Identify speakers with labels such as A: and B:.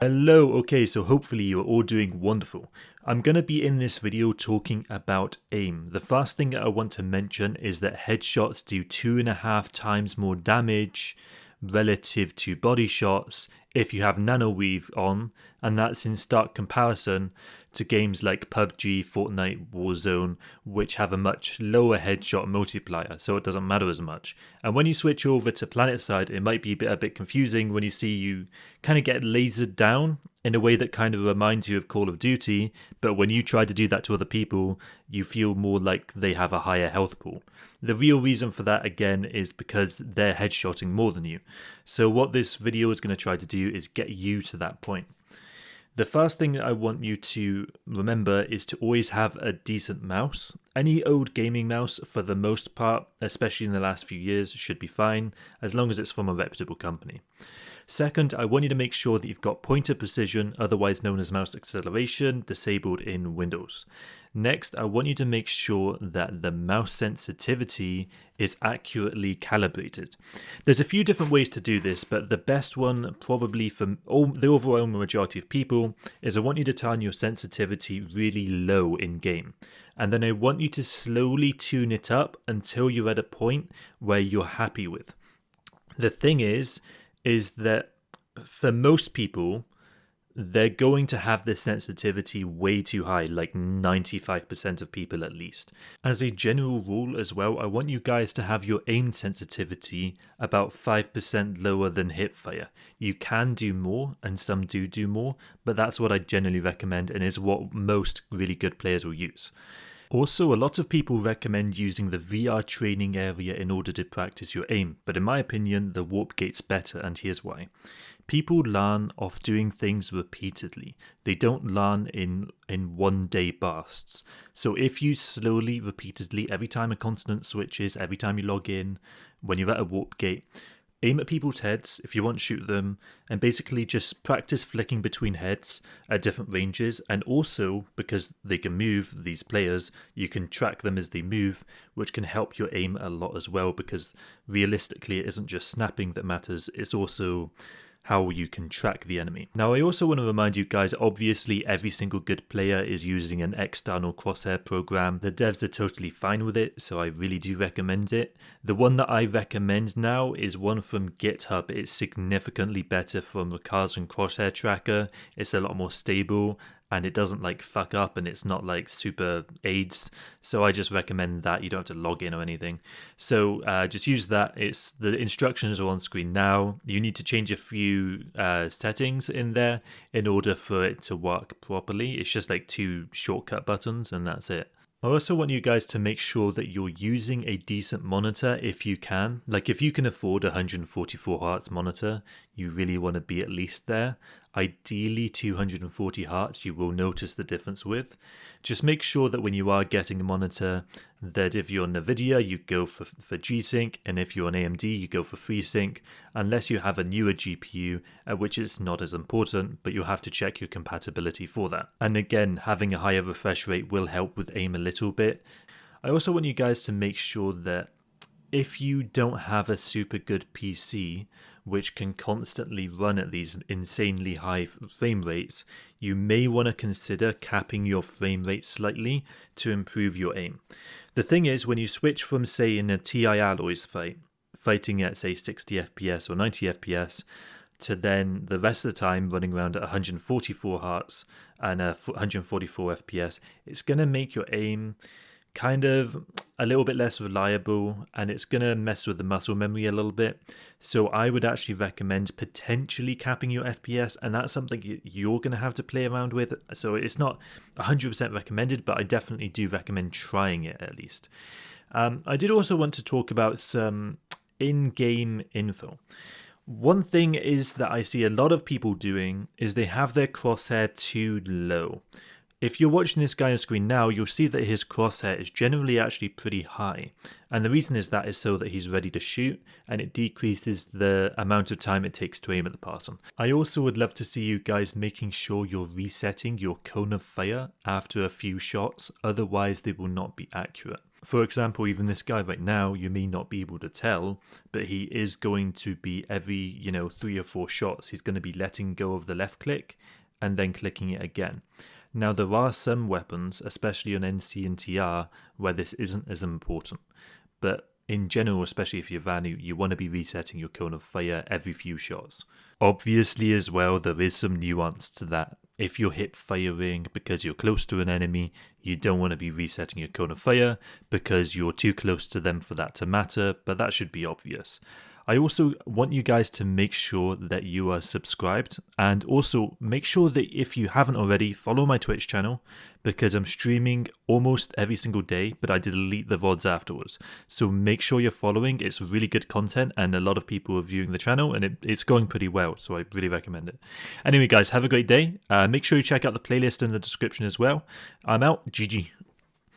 A: Hello, okay, so hopefully you are all doing wonderful. I'm going to be in this video talking about aim. The first thing that I want to mention is that headshots do 2.5 times more damage relative to body shots if you have nano weave on, and that's in stark comparison to games like PUBG, Fortnite, Warzone, which have a much lower headshot multiplier, so it doesn't matter as much. And when you switch over to Planetside, it might be a bit confusing when you see you kind of get lasered down in a way that kind of reminds you of Call of Duty, but when you try to do that to other people, you feel more like they have a higher health pool. The real reason for that, again, is because they're headshotting more than you. So what this video is going to try to do is get you to that point. The first thing that I want you to remember is to always have a decent mouse. Any old gaming mouse, for the most part, especially in the last few years, should be fine, as long as it's from a reputable company. Second, I want you to make sure that you've got pointer precision, otherwise known as mouse acceleration, disabled in Windows. Next, I want you to make sure that the mouse sensitivity is accurately calibrated. There's a few different ways to do this, but the best one, probably for the overwhelming majority of people, is I want you to turn your sensitivity really low in game. And then I want you to slowly tune it up until you're at a point where you're happy with. The thing is that for most people, they're going to have this sensitivity way too high, like 95% of people at least. As a general rule as well, I want you guys to have your aim sensitivity about 5% lower than hipfire. You can do more, and some do more, but that's what I generally recommend and is what most really good players will use. Also, a lot of people recommend using the VR training area in order to practice your aim, but in my opinion, the warp gate's better, and here's why. People learn off doing things repeatedly. They don't learn in one-day bursts. So if you slowly, repeatedly, every time a continent switches, every time you log in, when you're at a warp gate, aim at people's heads if you want to shoot them, and basically just practice flicking between heads at different ranges. And also, because they can move, these players, you can track them as they move, which can help your aim a lot as well, because realistically it isn't just snapping that matters, it's also how you can track the enemy. Now, I also want to remind you guys, obviously every single good player is using an external Crosshair program. The devs are totally fine with it, so I really do recommend it. The one that I recommend now is one from GitHub. It's significantly better from Recursion Crosshair Tracker. It's a lot more stable, and it doesn't like fuck up, and it's not like super AIDS. So I just recommend that. You don't have to log in or anything. So just use that. The instructions are on screen now. You need to change a few settings in there in order for it to work properly. It's just like 2 shortcut buttons, and that's it. I also want you guys to make sure that you're using a decent monitor if you can. Like if you can afford a 144 Hz monitor, you really want to be at least there. Ideally 240 Hz you will notice the difference with. Just make sure that when you are getting a monitor, that if you're on NVIDIA you go for G-Sync, and if you're on AMD you go for FreeSync, unless you have a newer GPU, which is not as important, but you'll have to check your compatibility for that. And again, having a higher refresh rate will help with aim a little bit. I also want you guys to make sure that if you don't have a super good PC which can constantly run at these insanely high frame rates, you may want to consider capping your frame rate slightly to improve your aim. The thing is, when you switch from, say, in a TI Alloys fight, fighting at, say, 60 FPS or 90 FPS, to then the rest of the time running around at 144 Hz and 144 FPS, it's going to make your aim kind of a little bit less reliable, and it's going to mess with the muscle memory a little bit. So I would actually recommend potentially capping your FPS, and that's something you're going to have to play around with. So it's not 100% recommended, but I definitely do recommend trying it at least. I did also want to talk about some in-game info. One thing is that I see a lot of people doing is they have their crosshair too low. If you're watching this guy on screen now, you'll see that his crosshair is generally actually pretty high. And the reason is that is so that he's ready to shoot, and it decreases the amount of time it takes to aim at the person. I also would love to see you guys making sure you're resetting your cone of fire after a few shots, otherwise they will not be accurate. For example, even this guy right now, you may not be able to tell, but he is going to be every, 3 or 4 shots, he's going to be letting go of the left click and then clicking it again. Now, there are some weapons, especially on NC and TR, where this isn't as important. But in general, especially if you're Vanu, you want to be resetting your cone of fire every few shots. Obviously as well, there is some nuance to that. If you're hip firing because you're close to an enemy, you don't want to be resetting your cone of fire because you're too close to them for that to matter, but that should be obvious. I also want you guys to make sure that you are subscribed, and also make sure that if you haven't already, follow my Twitch channel because I'm streaming almost every single day, but I delete the VODs afterwards. So make sure you're following. It's really good content and a lot of people are viewing the channel and it's going pretty well, so I really recommend it. Anyway guys, have a great day. Make sure you check out the playlist in the description as well. I'm out. GG.